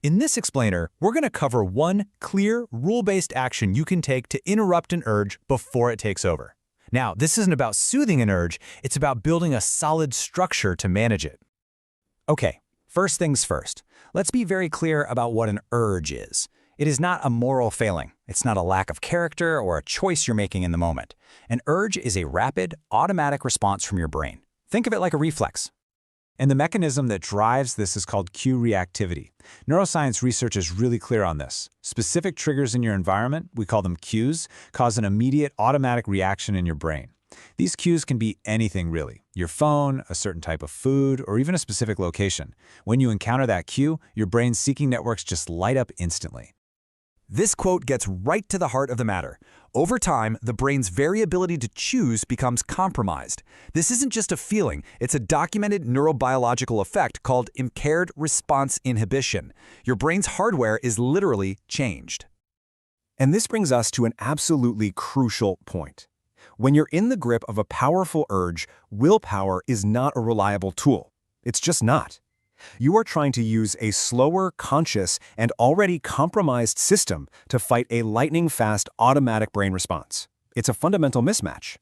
In this explainer, we're going to cover one clear, rule-based action you can take to interrupt an urge before it takes over. Now, this isn't about soothing an urge, it's about building a solid structure to manage it. Okay, first things first. Let's be very clear about what an urge is. It is not a moral failing. It's not a lack of character or a choice you're making in the moment. An urge is a rapid, automatic response from your brain. Think of it like a reflex. And the mechanism that drives this is called cue reactivity. Neuroscience research is really clear on this. Specific triggers in your environment, we call them cues, cause an immediate automatic reaction in your brain. These cues can be anything really. Your phone, a certain type of food, or even a specific location. When you encounter that cue, your brain's seeking networks just light up instantly. This quote gets right to the heart of the matter. Over time, the brain's very ability to choose becomes compromised. This isn't just a feeling, it's a documented neurobiological effect called impaired response inhibition. Your brain's hardware is literally changed. And this brings us to an absolutely crucial point. When you're in the grip of a powerful urge, willpower is not a reliable tool. It's just not. You are trying to use a slower, conscious, and already compromised system to fight a lightning-fast automatic brain response. It's a fundamental mismatch.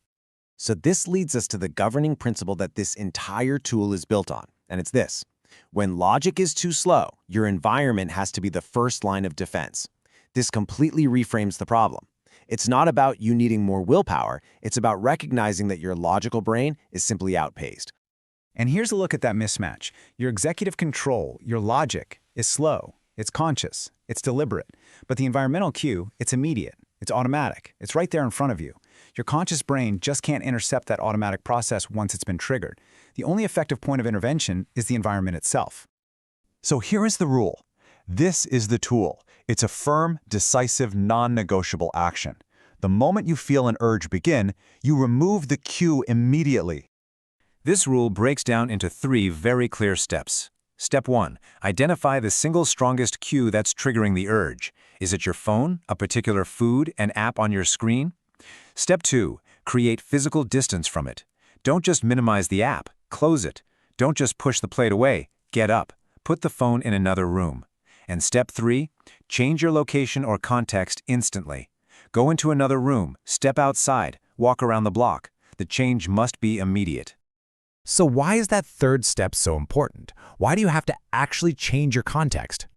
So this leads us to the governing principle that this entire tool is built on, and it's this. When logic is too slow, your environment has to be the first line of defense. This completely reframes the problem. It's not about you needing more willpower, it's about recognizing that your logical brain is simply outpaced. And here's a look at that mismatch. Your executive control, your logic, is slow, it's conscious, it's deliberate. But the environmental cue, it's immediate, it's automatic, it's right there in front of you. Your conscious brain just can't intercept that automatic process once it's been triggered. The only effective point of intervention is the environment itself. So here is the rule. This is the tool. It's a firm, decisive, non-negotiable action. The moment you feel an urge begin, you remove the cue immediately. This rule breaks down into 3 very clear steps. Step 1. Identify the single strongest cue that's triggering the urge. Is it your phone, a particular food, an app on your screen? Step 2. Create physical distance from it. Don't just minimize the app, close it. Don't just push the plate away, get up. Put the phone in another room. And step 3. Change your location or context instantly. Go into another room, step outside, walk around the block. The change must be immediate. So why is that third step so important? Why do you have to actually change your context?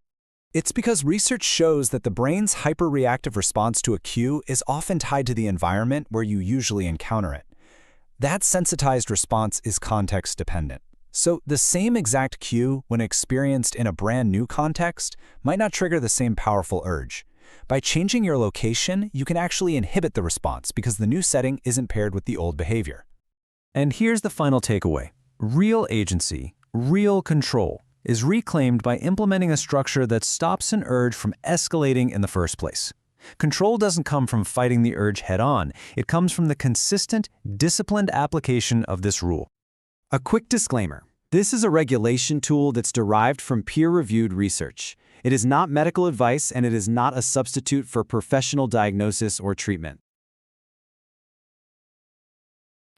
It's because research shows that the brain's hyperreactive response to a cue is often tied to the environment where you usually encounter it. That sensitized response is context-dependent. So the same exact cue, when experienced in a brand new context, might not trigger the same powerful urge. By changing your location, you can actually inhibit the response because the new setting isn't paired with the old behavior. And here's the final takeaway. Real agency, real control, is reclaimed by implementing a structure that stops an urge from escalating in the first place. Control doesn't come from fighting the urge head-on. It comes from the consistent, disciplined application of this rule. A quick disclaimer. This is a regulation tool that's derived from peer-reviewed research. It is not medical advice and it is not a substitute for professional diagnosis or treatment.